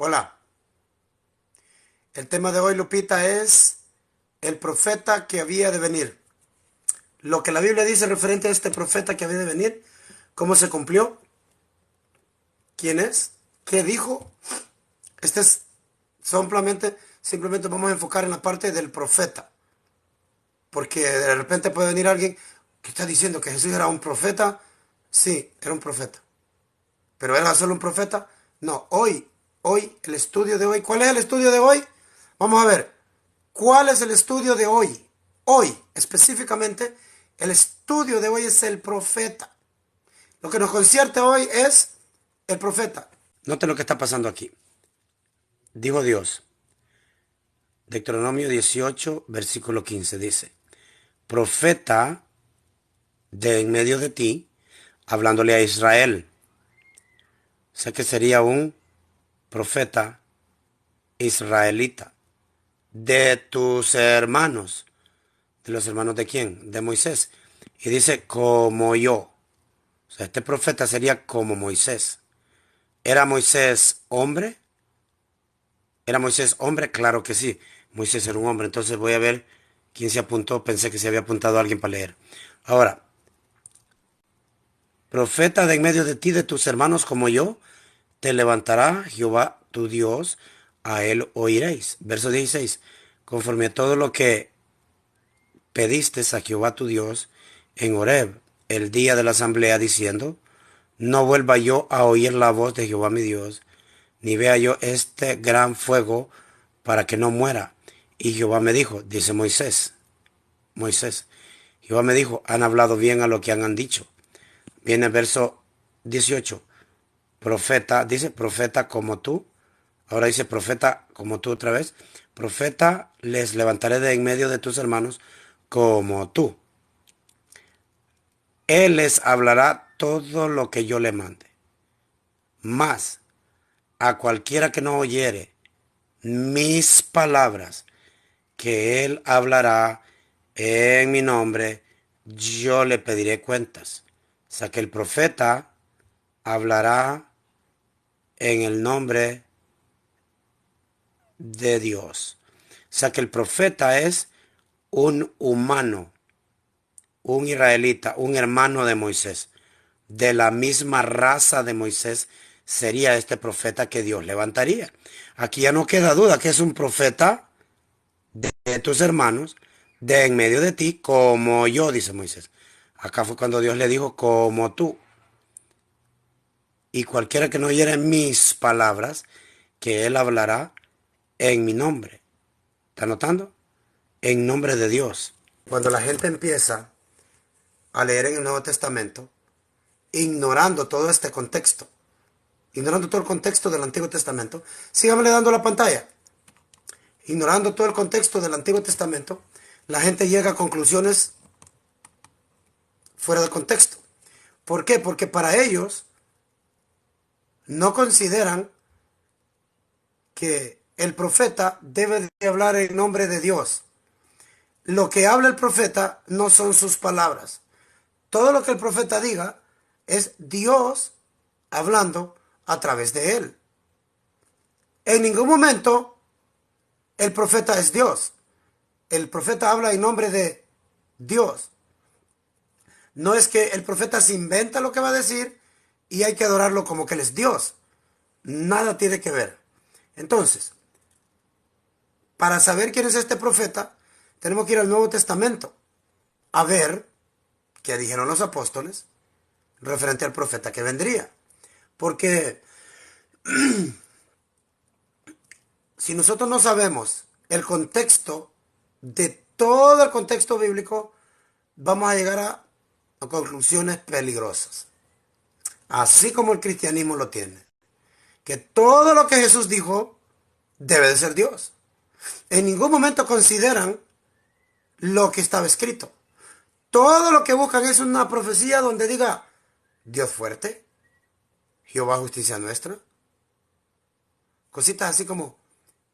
Hola, el tema de hoy, Lupita, es el profeta que había de venir. Lo que la Biblia dice referente a este profeta que había de venir, cómo se cumplió, quién es, qué dijo. Este es simplemente vamos a enfocar en la parte del profeta, porque de repente puede venir alguien que está diciendo que Jesús era un profeta. Sí, era un profeta, pero ¿era solo un profeta? No, hoy, el estudio de hoy. ¿Cuál es el estudio de hoy? Vamos a ver. ¿Cuál es el estudio de hoy? Hoy, específicamente, el estudio de hoy es el profeta. Lo que nos concierne hoy es el profeta. Note lo que está pasando aquí. Dijo Dios, Deuteronomio 18, versículo 15, dice, profeta de en medio de ti, hablándole a Israel. Sé que sería un profeta israelita. De tus hermanos. ¿De los hermanos de quién? De Moisés. Y dice, como yo. O sea, este profeta sería como Moisés. ¿Era Moisés hombre? ¿Era Moisés hombre? Claro que sí. Moisés era un hombre. Entonces voy a ver quién se apuntó. Pensé que se había apuntado alguien para leer. Ahora, profeta de en medio de ti, de tus hermanos como yo, te levantará Jehová tu Dios, a él oiréis. Verso 16. Conforme a todo lo que pediste a Jehová tu Dios en Horeb, el día de la asamblea, diciendo, no vuelva yo a oír la voz de Jehová mi Dios, ni vea yo este gran fuego para que no muera. Y Jehová me dijo, dice Moisés, Jehová me dijo, han hablado bien a lo que han dicho. Viene el verso 18, profeta, dice profeta como tú, ahora dice profeta como tú otra vez, profeta les levantaré de en medio de tus hermanos como tú. Él les hablará todo lo que yo le mande. Mas a cualquiera que no oyere mis palabras, que él hablará en mi nombre, yo le pediré cuentas. O sea que el profeta hablará en el nombre de Dios. O sea que el profeta es un humano, un israelita, un hermano de Moisés. De la misma raza de Moisés sería este profeta que Dios levantaría. Aquí ya no queda duda que es un profeta de tus hermanos, de en medio de ti, como yo, dice Moisés. Acá fue cuando Dios le dijo, como tú. Y cualquiera que no oyere mis palabras, que él hablará en mi nombre. ¿Está notando? En nombre de Dios. Cuando la gente empieza a leer en el Nuevo Testamento, ignorando todo este contexto, ignorando todo el contexto del Antiguo Testamento, síganme dando la pantalla. Ignorando todo el contexto del Antiguo Testamento, la gente llega a conclusiones fuera de contexto. ¿Por qué? Porque para ellos no consideran que el profeta debe de hablar en nombre de Dios. Lo que habla el profeta no son sus palabras. Todo lo que el profeta diga es Dios hablando a través de él. En ningún momento el profeta es Dios. El profeta habla en nombre de Dios. No es que el profeta se inventa lo que va a decir y hay que adorarlo como que él es Dios. Nada tiene que ver. Entonces, para saber quién es este profeta, tenemos que ir al Nuevo Testamento a ver qué dijeron los apóstoles referente al profeta que vendría. Porque si nosotros no sabemos el contexto de todo el contexto bíblico, vamos a llegar a conclusiones peligrosas. Así como el cristianismo lo tiene. Que todo lo que Jesús dijo debe de ser Dios. En ningún momento consideran lo que estaba escrito. Todo lo que buscan es una profecía donde diga Dios fuerte, Jehová justicia nuestra. Cositas así como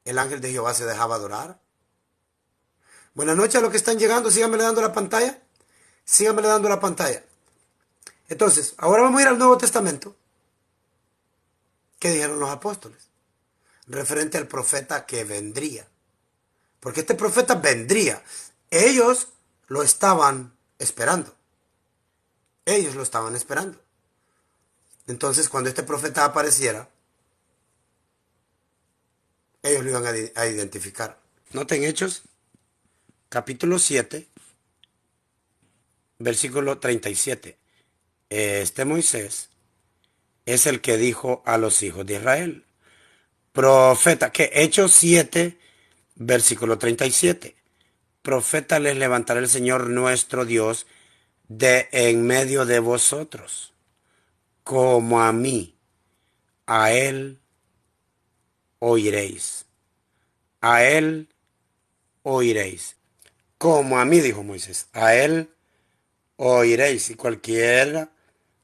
el ángel de Jehová se dejaba adorar. Buenas noches a los que están llegando, síganme dando la pantalla. Síganme dando la pantalla. Entonces, ahora vamos a ir al Nuevo Testamento. ¿Qué dijeron los apóstoles? referente al profeta que vendría. Porque este profeta vendría. Ellos lo estaban esperando. Ellos lo estaban esperando. Entonces, cuando este profeta apareciera, ellos lo iban a identificar. Noten Hechos, capítulo 7, versículo 37. Este Moisés es el que dijo a los hijos de Israel. Profeta, que Hechos 7, versículo 37. Profeta les levantará el Señor nuestro Dios de en medio de vosotros, como a mí, a él oiréis. A él oiréis. Como a mí, dijo Moisés, a él oiréis. Y cualquiera,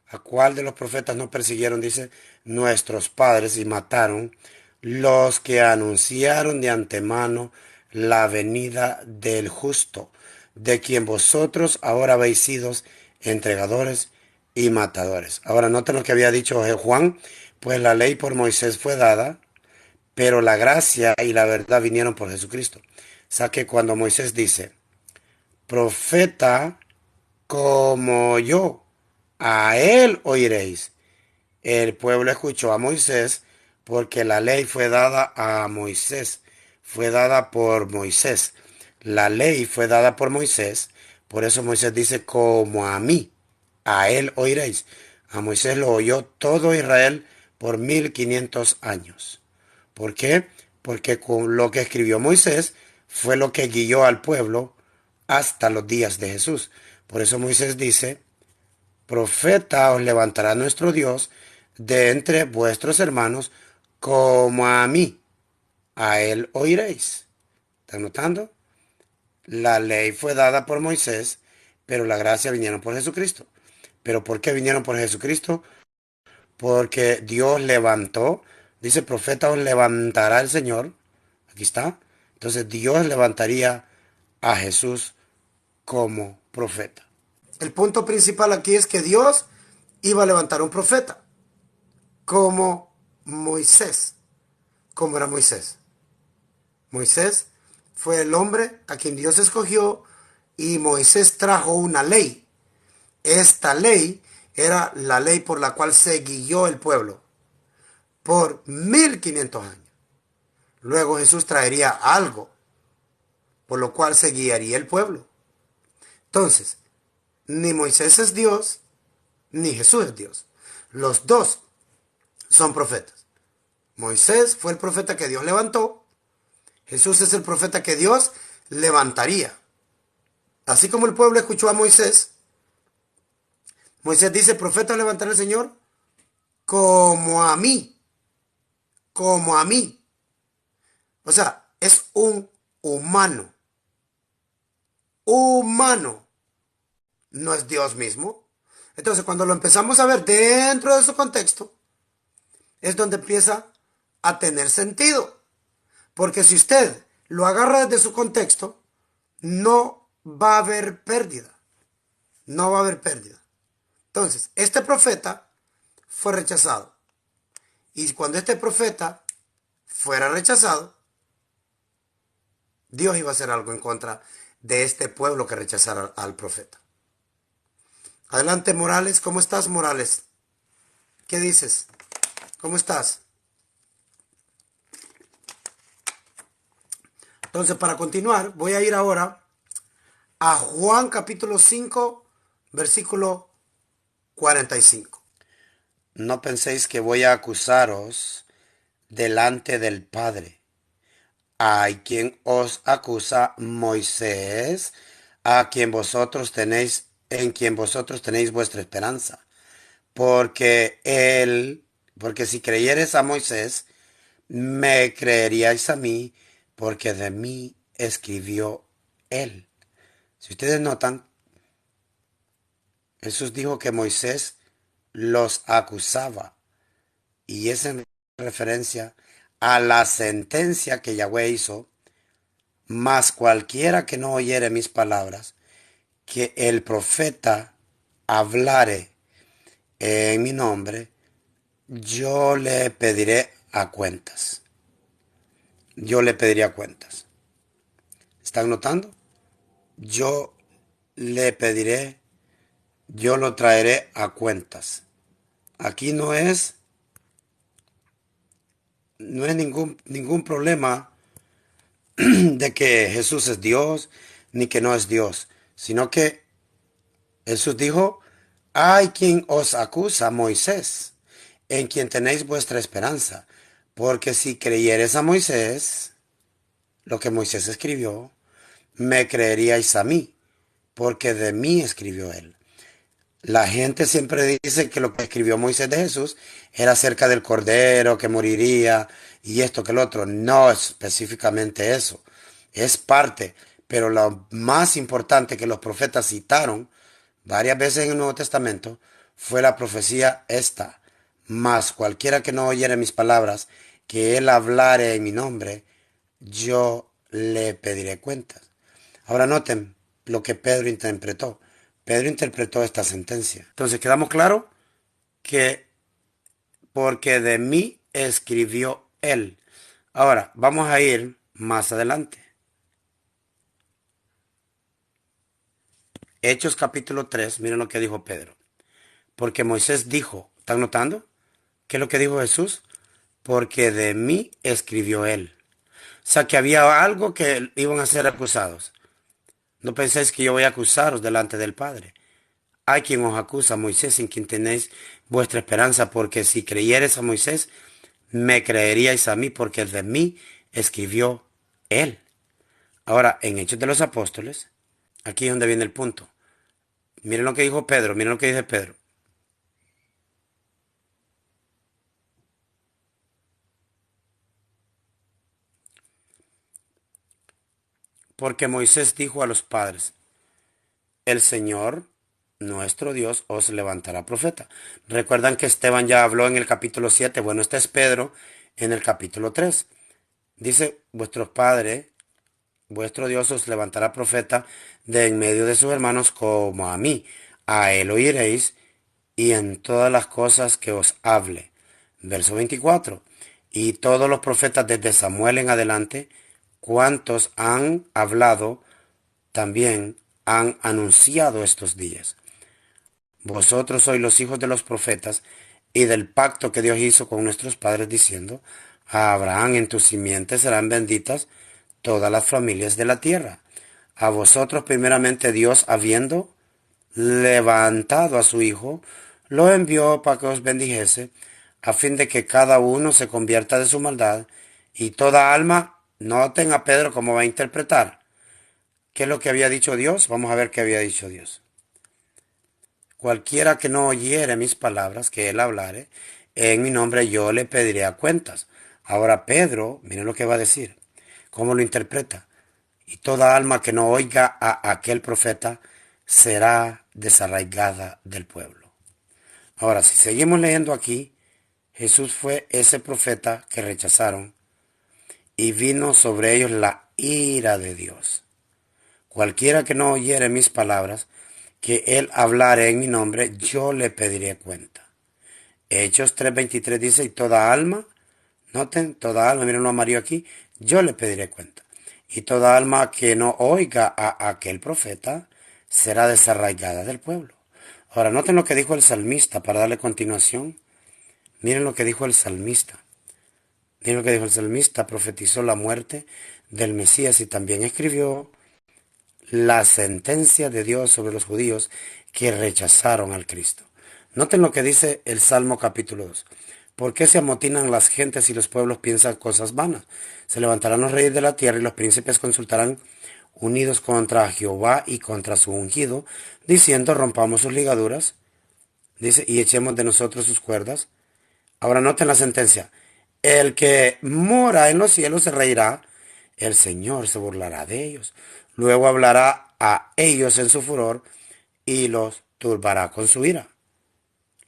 a cual de los profetas no persiguieron, dice, nuestros padres y mataron los que anunciaron de antemano la venida del justo, de quien vosotros ahora habéis sido entregadores y matadores. Ahora noten lo que había dicho Juan, pues la ley por Moisés fue dada, pero la gracia y la verdad vinieron por Jesucristo. O sea que cuando Moisés dice, profeta como yo, a él oiréis. El pueblo escuchó a Moisés porque la ley fue dada a Moisés, fue dada por Moisés. La ley fue dada por Moisés, por eso Moisés dice como a mí, a él oiréis. A Moisés lo oyó todo Israel por 1500 años. ¿Por qué? Porque con lo que escribió Moisés fue lo que guió al pueblo hasta los días de Jesús. Por eso Moisés dice, profeta os levantará nuestro Dios de entre vuestros hermanos como a mí. A él oiréis. ¿Están notando? La ley fue dada por Moisés, pero la gracia vinieron por Jesucristo. ¿Pero por qué vinieron por Jesucristo? Porque Dios levantó, dice profeta os levantará el Señor. Aquí está. Entonces Dios levantaría a Jesús como profeta. El punto principal aquí es que Dios iba a levantar un profeta, como Moisés. ¿Cómo era Moisés? Moisés fue el hombre a quien Dios escogió y Moisés trajo una ley. Esta ley era la ley por la cual se guió el pueblo por 1500 años. Luego Jesús traería algo por lo cual se guiaría el pueblo. Entonces, ni Moisés es Dios, ni Jesús es Dios. Los dos son profetas. Moisés fue el profeta que Dios levantó. Jesús es el profeta que Dios levantaría. Así como el pueblo escuchó a Moisés, Moisés dice, profeta levantará el Señor como a mí, como a mí. O sea, es un humano. Humano. No es Dios mismo. Entonces, cuando lo empezamos a ver dentro de su contexto, es donde empieza a tener sentido. Porque si usted lo agarra desde su contexto, no va a haber pérdida. No va a haber pérdida. Entonces, este profeta fue rechazado. Y cuando este profeta fuera rechazado, Dios iba a hacer algo en contra de este pueblo que rechazara al profeta. Adelante, Morales. ¿Cómo estás, Morales? ¿Qué dices? ¿Cómo estás? Entonces, para continuar, voy a ir ahora a Juan capítulo 5, versículo 45. No penséis que voy a acusaros delante del Padre. Hay quien os acusa, Moisés, a quien vosotros tenéis, en quien vosotros tenéis vuestra esperanza. Porque si creyeres a Moisés, me creeríais a mí, porque de mí escribió él. Si ustedes notan, Jesús dijo que Moisés los acusaba, y es en referencia a la sentencia que Yahweh hizo, mas cualquiera que no oyere mis palabras, que el profeta hablare en mi nombre, yo le pediré a cuentas. yo le pediría cuentas. ¿Están notando? Yo le pediré, yo lo traeré a cuentas. Aquí no es ningún problema de que Jesús es Dios ni que no es Dios, sino que Jesús dijo, hay quien os acusa, Moisés, en quien tenéis vuestra esperanza, porque si creyeres a Moisés, lo que Moisés escribió, me creeríais a mí, porque de mí escribió él. La gente siempre dice que lo que escribió Moisés de Jesús era acerca del Cordero que moriría y esto que el otro. No es específicamente eso. Es parte, pero lo más importante que los profetas citaron varias veces en el Nuevo Testamento fue la profecía esta. Mas cualquiera que no oyere mis palabras, que él hablare en mi nombre, yo le pediré cuentas. Ahora noten lo que Pedro interpretó. Pedro interpretó esta sentencia. Entonces, quedamos claros que porque de mí escribió él. Ahora, vamos a ir más adelante. Hechos capítulo 3. Miren lo que dijo Pedro. Porque Moisés dijo, ¿están notando? ¿Qué es lo que dijo Jesús? Porque de mí escribió él. O sea, que había algo que iban a ser acusados. No penséis que yo voy a acusaros delante del Padre. Hay quien os acusa, Moisés, en quien tenéis vuestra esperanza, porque si creyeres a Moisés, me creeríais a mí, porque de mí escribió él. Ahora, en Hechos de los Apóstoles, aquí es donde viene el punto. Miren lo que dijo Pedro, miren lo que dice Pedro. Porque Moisés dijo a los padres, el Señor, nuestro Dios, os levantará profeta. Recuerdan que Esteban ya habló en el capítulo 7. Bueno, este es Pedro en el capítulo 3. Dice, vuestros padres, vuestro Dios os levantará profeta de en medio de sus hermanos como a mí. A él oiréis y en todas las cosas que os hable. Verso 24. Y todos los profetas desde Samuel en adelante, cuantos han hablado, también han anunciado estos días. Vosotros sois los hijos de los profetas y del pacto que Dios hizo con nuestros padres diciendo, a Abraham en tu simiente serán benditas todas las familias de la tierra. A vosotros primeramente Dios, habiendo levantado a su Hijo, lo envió para que os bendijese, a fin de que cada uno se convierta de su maldad, y toda alma, noten a Pedro cómo va a interpretar. ¿Qué es lo que había dicho Dios? Vamos a ver qué había dicho Dios. Cualquiera que no oyere mis palabras, que él hablare, en mi nombre yo le pediré a cuentas. Ahora Pedro, miren lo que va a decir, cómo lo interpreta. Y toda alma que no oiga a aquel profeta será desarraigada del pueblo. Ahora, si seguimos leyendo aquí, Jesús fue ese profeta que rechazaron y vino sobre ellos la ira de Dios. Cualquiera que no oyere mis palabras, que él hablare en mi nombre, yo le pediré cuenta. Hechos 3:23 dice, y toda alma, noten, toda alma, miren lo amarillo aquí, yo le pediré cuenta. Y toda alma que no oiga a aquel profeta será desarraigada del pueblo. Ahora, noten lo que dijo el salmista para darle continuación. Miren lo que dijo el salmista. Miren lo que dijo el salmista. Profetizó la muerte del Mesías y también escribió la sentencia de Dios sobre los judíos que rechazaron al Cristo. Noten lo que dice el Salmo capítulo 2. ¿Por qué se amotinan las gentes y los pueblos piensan cosas vanas? Se levantarán los reyes de la tierra y los príncipes consultarán unidos contra Jehová y contra su ungido, diciendo, rompamos sus ligaduras, dice, y echemos de nosotros sus cuerdas. Ahora noten la sentencia. El que mora en los cielos se reirá, el Señor se burlará de ellos. Luego hablará a ellos en su furor y los turbará con su ira.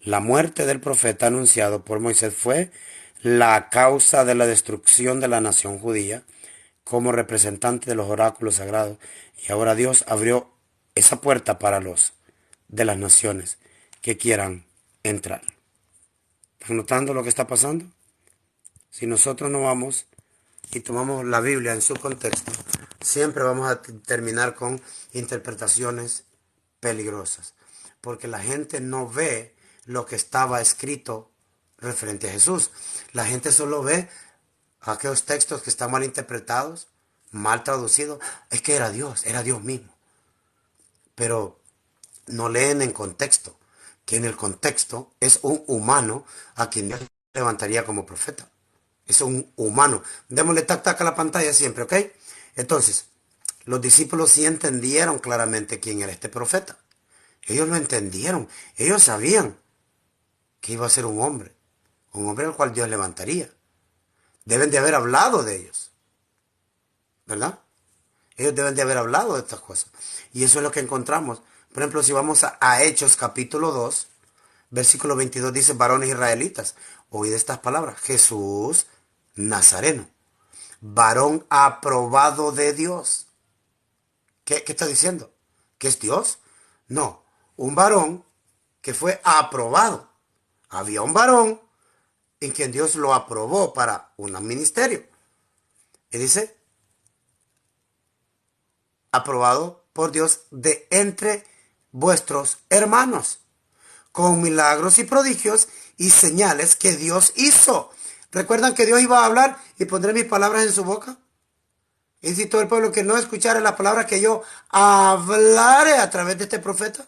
La muerte del profeta anunciado por Moisés fue la causa de la destrucción de la nación judía como representante de los oráculos sagrados. Y ahora Dios abrió esa puerta para los de las naciones que quieran entrar. ¿Están notando lo que está pasando? Si nosotros no vamos y tomamos la Biblia en su contexto, siempre vamos a terminar con interpretaciones peligrosas, porque la gente no ve lo que estaba escrito referente a Jesús. La gente solo ve aquellos textos que están mal interpretados, mal traducidos. Es que era Dios mismo. Pero no leen en contexto, que en el contexto es un humano a quien Dios levantaría como profeta. Es un humano. Démosle tac tac a la pantalla siempre, ¿ok? Entonces, los discípulos sí entendieron claramente quién era este profeta. Ellos lo entendieron. Ellos sabían que iba a ser un hombre al cual Dios levantaría. Deben de haber hablado de ellos, ¿verdad? Ellos deben de haber hablado de estas cosas. Y eso es lo que encontramos. Por ejemplo, si vamos a Hechos capítulo 2, versículo 22 dice, varones israelitas, oíd estas palabras, Jesús Nazareno, varón aprobado de Dios. ¿Qué está diciendo? ¿Que es Dios? No, un varón que fue aprobado. Había un varón en quien Dios lo aprobó para un ministerio. Y dice, aprobado por Dios de entre vuestros hermanos, con milagros y prodigios y señales que Dios hizo. ¿Recuerdan que Dios iba a hablar y pondré mis palabras en su boca? Y si todo el pueblo que no escuchara las palabras que yo hablare a través de este profeta.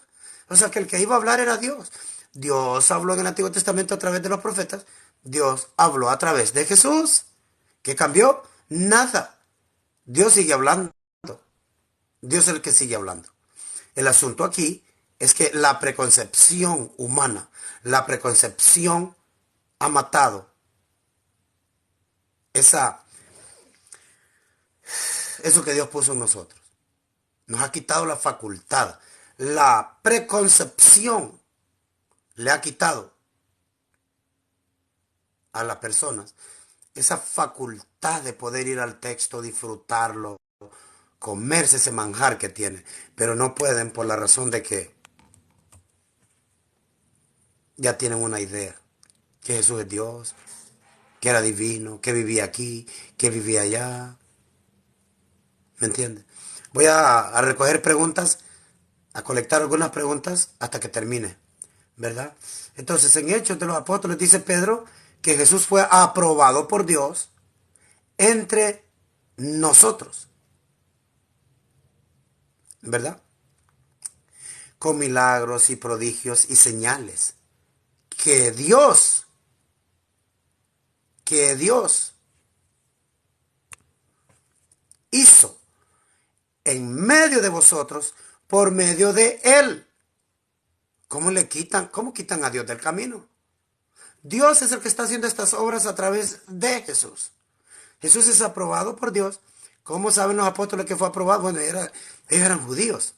O sea que el que iba a hablar era Dios. Dios habló en el Antiguo Testamento a través de los profetas. Dios habló a través de Jesús. ¿Qué cambió? Nada. Dios sigue hablando. Dios es el que sigue hablando. El asunto aquí es que la preconcepción humana, la preconcepción ha matado eso que Dios puso en nosotros. Nos ha quitado la facultad. La preconcepción le ha quitado a las personas esa facultad de poder ir al texto, disfrutarlo, comerse ese manjar que tiene. Pero no pueden por la razón de que ya tienen una idea. Que Jesús es Dios, que era divino, que vivía aquí, que vivía allá. ¿Me entiendes? Voy a recoger preguntas, a colectar algunas preguntas hasta que termine, ¿verdad? Entonces, en Hechos de los Apóstoles dice Pedro que Jesús fue aprobado por Dios entre nosotros, ¿verdad? Con milagros y prodigios y señales que Dios, que Dios hizo en medio de vosotros por medio de Él. ¿Cómo quitan a Dios del camino? Dios es el que está haciendo estas obras a través de Jesús. Jesús es aprobado por Dios. ¿Cómo saben los apóstoles que fue aprobado? Bueno, ellos eran judíos.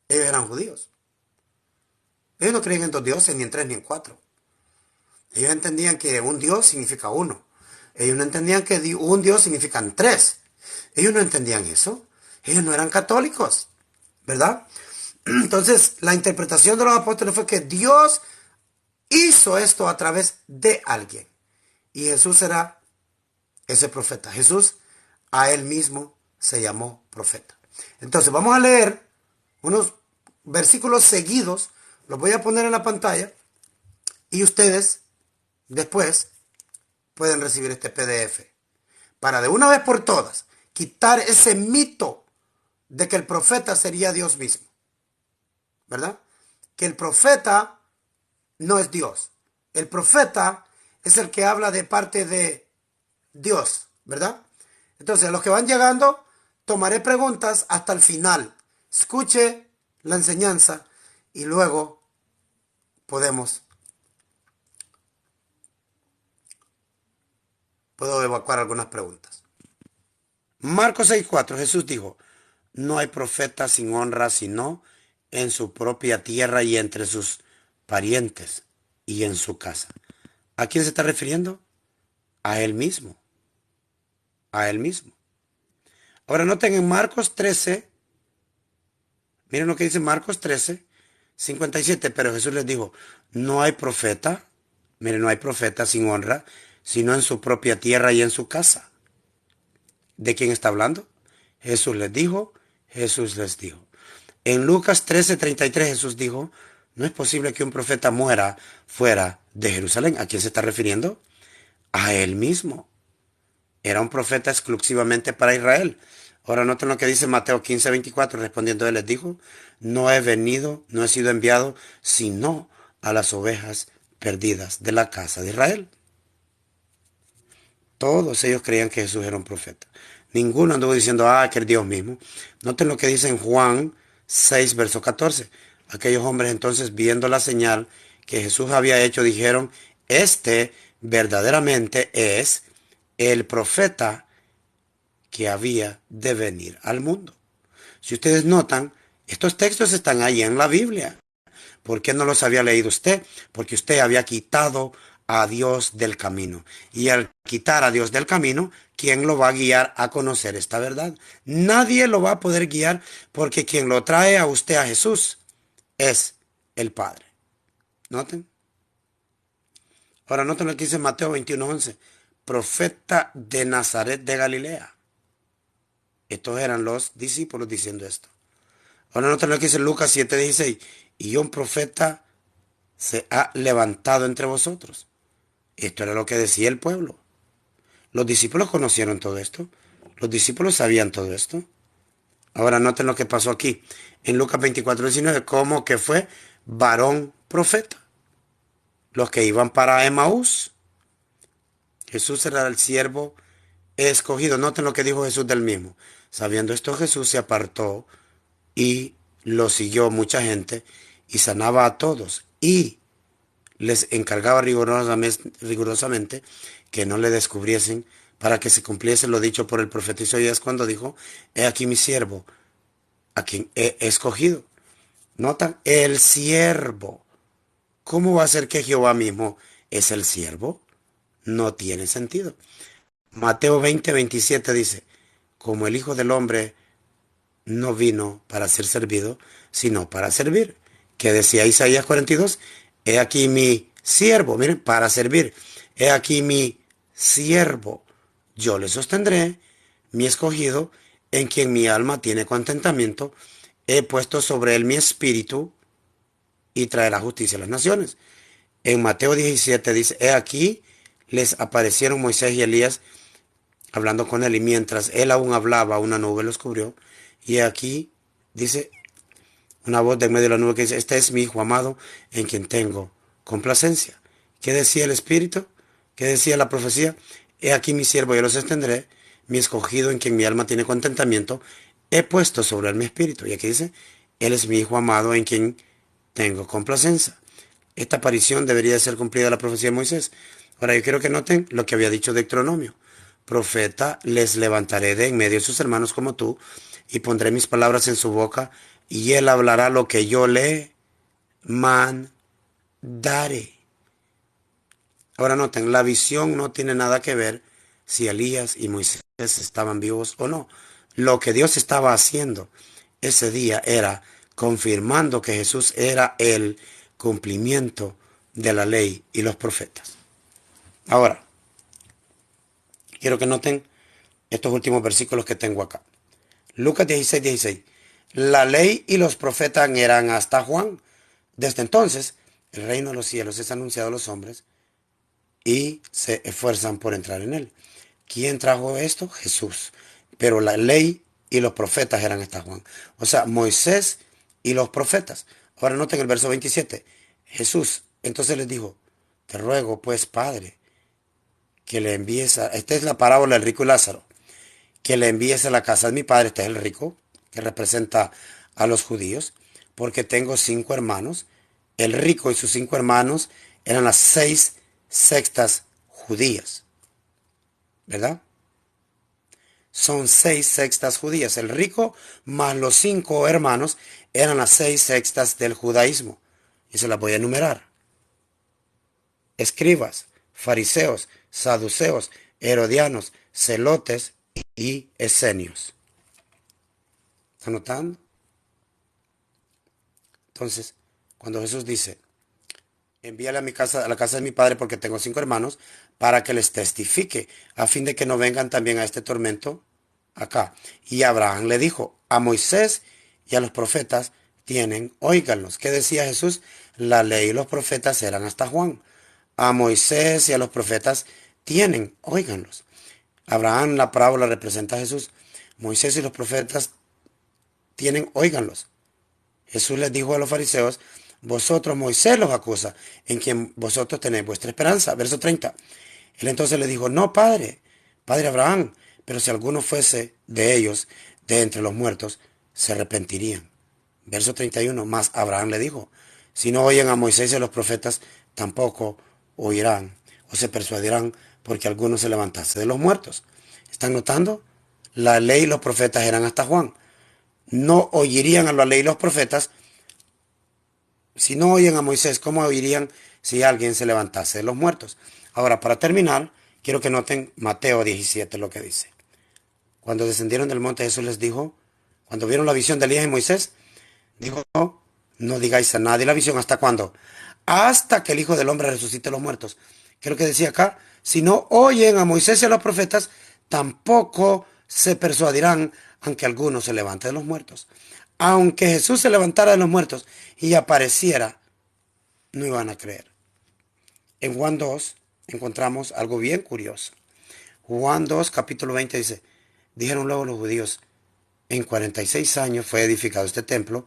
Ellos eran judíos. Ellos no creían en dos dioses, ni en tres, ni en cuatro. Ellos entendían que un Dios significa uno. Ellos no entendían que un Dios significan tres. Ellos no entendían eso. Ellos no eran católicos, ¿verdad? Entonces, la interpretación de los apóstoles fue que Dios hizo esto a través de alguien. Y Jesús era ese profeta. Jesús a él mismo se llamó profeta. Entonces, vamos a leer unos versículos seguidos. Los voy a poner en la pantalla. Y ustedes después pueden recibir este PDF. Para de una vez por todas quitar ese mito de que el profeta sería Dios mismo. ¿Verdad? Que el profeta no es Dios. El profeta es el que habla de parte de Dios, ¿verdad? Entonces, a los que van llegando, tomaré preguntas hasta el final. Escuche la enseñanza y luego puedo evacuar algunas preguntas. Marcos 6:4, Jesús dijo, no hay profeta sin honra sino en su propia tierra y entre sus parientes y en su casa. ¿A quién se está refiriendo? A él mismo. A él mismo. Ahora noten en Marcos 13, miren lo que dice Marcos 13:57, pero Jesús les dijo, no hay profeta, miren, no hay profeta sin honra, sino en su propia tierra y en su casa. ¿De quién está hablando? Jesús les dijo, Jesús les dijo. En Lucas 13:33 Jesús dijo, no es posible que un profeta muera fuera de Jerusalén. ¿A quién se está refiriendo? A él mismo. Era un profeta exclusivamente para Israel. Ahora noten lo que dice Mateo 15:24. Respondiendo él les dijo, no he venido, no he sido enviado, sino a las ovejas perdidas de la casa de Israel. Todos ellos creían que Jesús era un profeta. Ninguno anduvo diciendo, que es Dios mismo. Noten lo que dice en Juan 6, verso 14. Aquellos hombres entonces, viendo la señal que Jesús había hecho, dijeron, este verdaderamente es el profeta que había de venir al mundo. Si ustedes notan, estos textos están ahí en la Biblia. ¿Por qué no los había leído usted? Porque usted había quitado a Dios del camino. Y al quitar a Dios del camino, ¿quién lo va a guiar a conocer esta verdad? Nadie lo va a poder guiar porque quien lo trae a usted a Jesús es el Padre. ¿Noten? Ahora noten lo que dice Mateo 21:11. Profeta de Nazaret de Galilea. Estos eran los discípulos diciendo esto. Ahora noten lo que dice Lucas 7:16. Y un profeta se ha levantado entre vosotros. Esto era lo que decía el pueblo. Los discípulos conocieron todo esto. Los discípulos sabían todo esto. Ahora noten lo que pasó aquí. En Lucas 24:19, como que fue varón profeta. Los que iban para Emaús. Jesús era el siervo escogido. Noten lo que dijo Jesús del mismo. Sabiendo esto, Jesús se apartó y lo siguió mucha gente y sanaba a todos. Y les encargaba rigurosamente que no le descubriesen para que se cumpliese lo dicho por el profeta Isaías cuando dijo, he aquí mi siervo, a quien he escogido. Notan, el siervo. ¿Cómo va a ser que Jehová mismo es el siervo? No tiene sentido. Mateo 20:27 dice, como el Hijo del Hombre no vino para ser servido, sino para servir. Que decía Isaías 42, he aquí mi siervo, miren, para servir. He aquí mi siervo, yo le sostendré, mi escogido, en quien mi alma tiene contentamiento, he puesto sobre él mi espíritu y traerá justicia a las naciones. En Mateo 17 dice, he aquí les aparecieron Moisés y Elías hablando con él, y mientras él aún hablaba, una nube los cubrió, y aquí dice una voz de en medio de la nube que dice, este es mi hijo amado en quien tengo complacencia. ¿Qué decía el Espíritu? ¿Qué decía la profecía? He aquí mi siervo, yo los extenderé, mi escogido en quien mi alma tiene contentamiento, he puesto sobre él mi espíritu. Y aquí dice, él es mi hijo amado en quien tengo complacencia. Esta aparición debería de ser cumplida la profecía de Moisés. Ahora yo quiero que noten lo que había dicho Deuteronomio. Profeta, les levantaré de en medio de sus hermanos como tú, y pondré mis palabras en su boca, y él hablará lo que yo le mandare. Ahora noten, la visión no tiene nada que ver si Elías y Moisés estaban vivos o no. Lo que Dios estaba haciendo ese día era confirmando que Jesús era el cumplimiento de la ley y los profetas. Ahora, quiero que noten estos últimos versículos que tengo acá. Lucas 16:16. La ley y los profetas eran hasta Juan. Desde entonces, el reino de los cielos es anunciado a los hombres y se esfuerzan por entrar en él. ¿Quién trajo esto? Jesús. Pero la ley y los profetas eran hasta Juan. O sea, Moisés y los profetas. Ahora noten el verso 27. Jesús entonces les dijo, te ruego pues, Padre, que le envíes a... Esta es la parábola del rico y Lázaro. Que le envíes a la casa de mi padre, este es el rico, que representa a los judíos, porque tengo 5 hermanos. El rico y sus 5 hermanos eran las 6 sextas judías, ¿verdad? Son 6 sextas judías. El rico más los 5 hermanos eran las 6 sextas del judaísmo. Y se las voy a enumerar. Escribas, fariseos, saduceos, herodianos, celotes y esenios. ¿Están notando? Entonces, cuando Jesús dice, envíale a mi casa, a la casa de mi padre porque tengo 5 hermanos, para que les testifique, a fin de que no vengan también a este tormento acá. Y Abraham le dijo, a Moisés y a los profetas tienen, óiganlos. ¿Qué decía Jesús? La ley y los profetas eran hasta Juan. A Moisés y a los profetas tienen, óiganlos. Abraham, la parábola representa a Jesús. Moisés y los profetas tienen, óiganlos. Jesús les dijo a los fariseos, vosotros Moisés los acusa, en quien vosotros tenéis vuestra esperanza. Verso 30. Él entonces le dijo, no, padre, padre Abraham, pero si alguno fuese de ellos, de entre los muertos, se arrepentirían. Verso 31. Más Abraham le dijo, si no oyen a Moisés y a los profetas, tampoco oirán o se persuadirán porque alguno se levantase de los muertos. ¿Están notando? La ley y los profetas eran hasta Juan. No oirían a la ley y los profetas. Si no oyen a Moisés, ¿cómo oirían si alguien se levantase de los muertos? Ahora, para terminar, quiero que noten Mateo 17 lo que dice. Cuando descendieron del monte, Jesús les dijo, cuando vieron la visión de Elías y Moisés, dijo, no, no digáis a nadie la visión. ¿Hasta cuándo? Hasta que el Hijo del Hombre resucite a los muertos. ¿Qué es lo que decía acá? Si no oyen a Moisés y a los profetas, tampoco se persuadirán, aunque alguno se levante de los muertos. Aunque Jesús se levantara de los muertos y apareciera, no iban a creer. En Juan 2 encontramos algo bien curioso. Juan 2, capítulo 20 dice, dijeron luego los judíos, en 46 años fue edificado este templo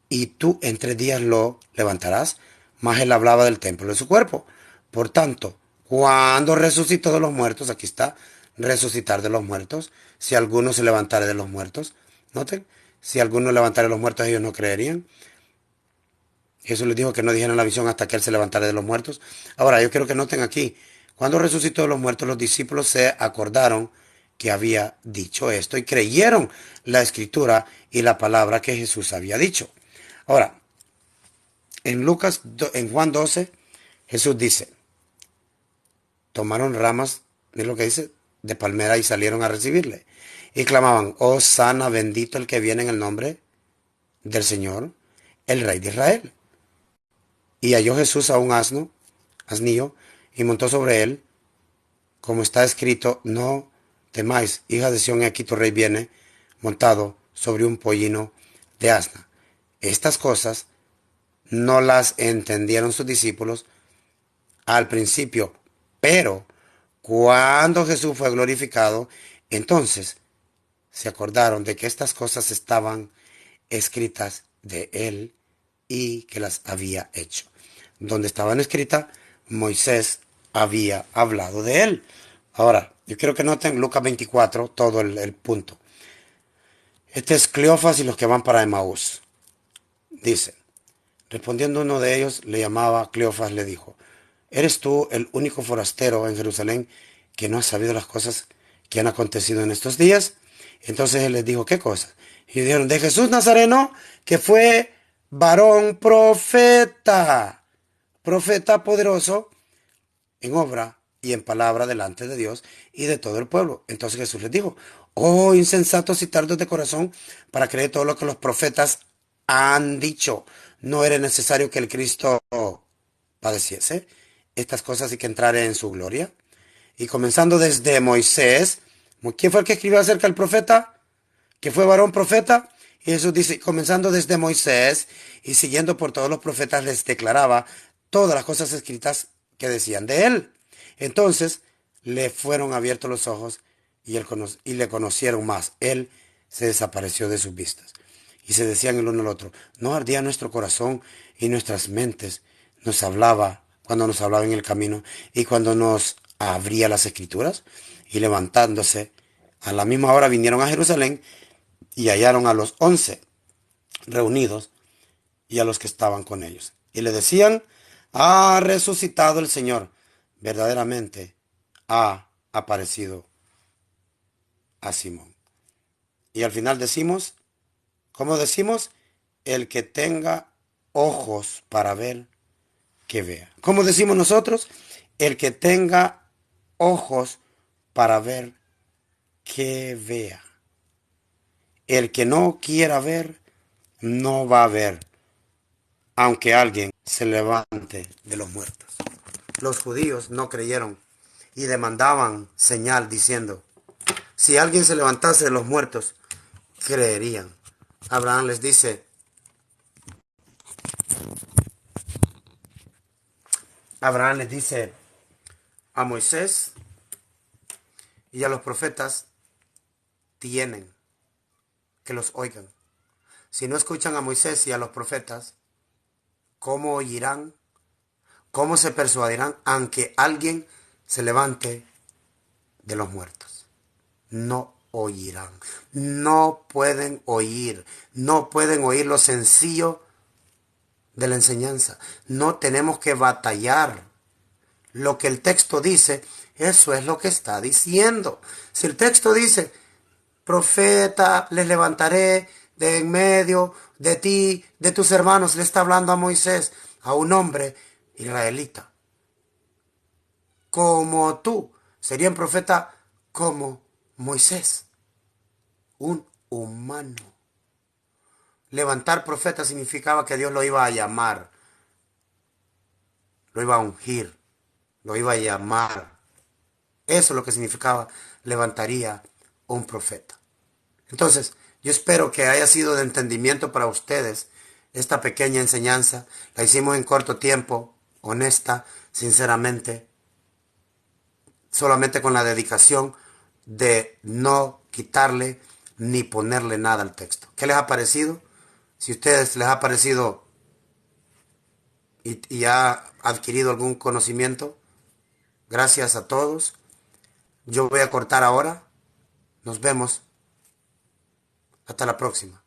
y tú en 3 días lo levantarás. Mas él hablaba del templo de su cuerpo. Por tanto, cuando resucitó de los muertos, aquí está, resucitar de los muertos, si alguno se levantara de los muertos, noten, si alguno levantara de los muertos ellos no creerían. Jesús les dijo que no dijeran la visión hasta que él se levantara de los muertos. Ahora, yo quiero que noten aquí, cuando resucitó de los muertos, los discípulos se acordaron que había dicho esto y creyeron la escritura y la palabra que Jesús había dicho. Ahora, en Juan 12, Jesús dice, tomaron ramas, es lo que dice, de palmera y salieron a recibirle. Y clamaban, oh sana, bendito el que viene en el nombre del Señor, el Rey de Israel. Y halló Jesús a un asnillo, y montó sobre él, como está escrito, no temáis, hija de Sión, aquí tu rey viene, montado sobre un pollino de asna. Estas cosas no las entendieron sus discípulos al principio, pero cuando Jesús fue glorificado, entonces se acordaron de que estas cosas estaban escritas de él y que las había hecho. Donde estaban escritas, Moisés había hablado de él. Ahora, yo quiero que noten Lucas 24, todo el punto. Este es Cleofas y los que van para Emaús. Dice, respondiendo uno de ellos, le llamaba Cleofas, le dijo, ¿eres tú el único forastero en Jerusalén que no ha sabido las cosas que han acontecido en estos días? Entonces él les dijo, ¿qué cosas? Y dijeron, de Jesús Nazareno, que fue varón profeta, profeta poderoso en obra y en palabra delante de Dios y de todo el pueblo. Entonces Jesús les dijo, oh insensatos y tardos de corazón para creer todo lo que los profetas han dicho. ¿No era necesario que el Cristo padeciese estas cosas y que entrara en su gloria? Y comenzando desde Moisés, ¿quién fue el que escribió acerca del profeta? Que fue varón profeta. Y Jesús dice, comenzando desde Moisés y siguiendo por todos los profetas, les declaraba todas las cosas escritas que decían de él. Entonces le fueron abiertos los ojos y le conocieron más. Él se desapareció de sus vistas. Y se decían el uno al otro, ¿no ardía nuestro corazón y nuestras mentes cuando nos hablaba en el camino y cuando nos abría las escrituras? Y levantándose, a la misma hora vinieron a Jerusalén y hallaron a los 11 reunidos y a los que estaban con ellos. Y le decían, ha resucitado el Señor, verdaderamente ha aparecido a Simón. Y al final decimos, ¿cómo decimos? El que tenga ojos para ver, que vea. ¿Cómo decimos nosotros? El que tenga ojos para ver, que vea. El que no quiera ver, no va a ver, aunque alguien se levante de los muertos. Los judíos no creyeron y demandaban señal diciendo, si alguien se levantase de los muertos, creerían. Abraham les dice, Abraham les dice a Moisés y a los profetas, tienen que los oigan. Si no escuchan a Moisés y a los profetas, ¿cómo oirán? ¿Cómo se persuadirán aunque alguien se levante de los muertos? No oirán. No pueden oír. No pueden oír lo sencillo de la enseñanza. No tenemos que batallar. Lo que el texto dice, eso es lo que está diciendo. Si el texto dice, profeta, les levantaré de en medio de ti, de tus hermanos, le está hablando a Moisés, a un hombre israelita. Como tú, sería un profeta como Moisés, un humano. Levantar profeta significaba que Dios lo iba a llamar, lo iba a ungir, lo iba a llamar. Eso es lo que significaba levantaría un profeta. Entonces, yo espero que haya sido de entendimiento para ustedes esta pequeña enseñanza. La hicimos en corto tiempo, honesta, sinceramente, solamente con la dedicación de no quitarle ni ponerle nada al texto. ¿Qué les ha parecido? Si a ustedes les ha parecido y ha adquirido algún conocimiento, gracias a todos. Yo voy a cortar ahora. Nos vemos. Hasta la próxima.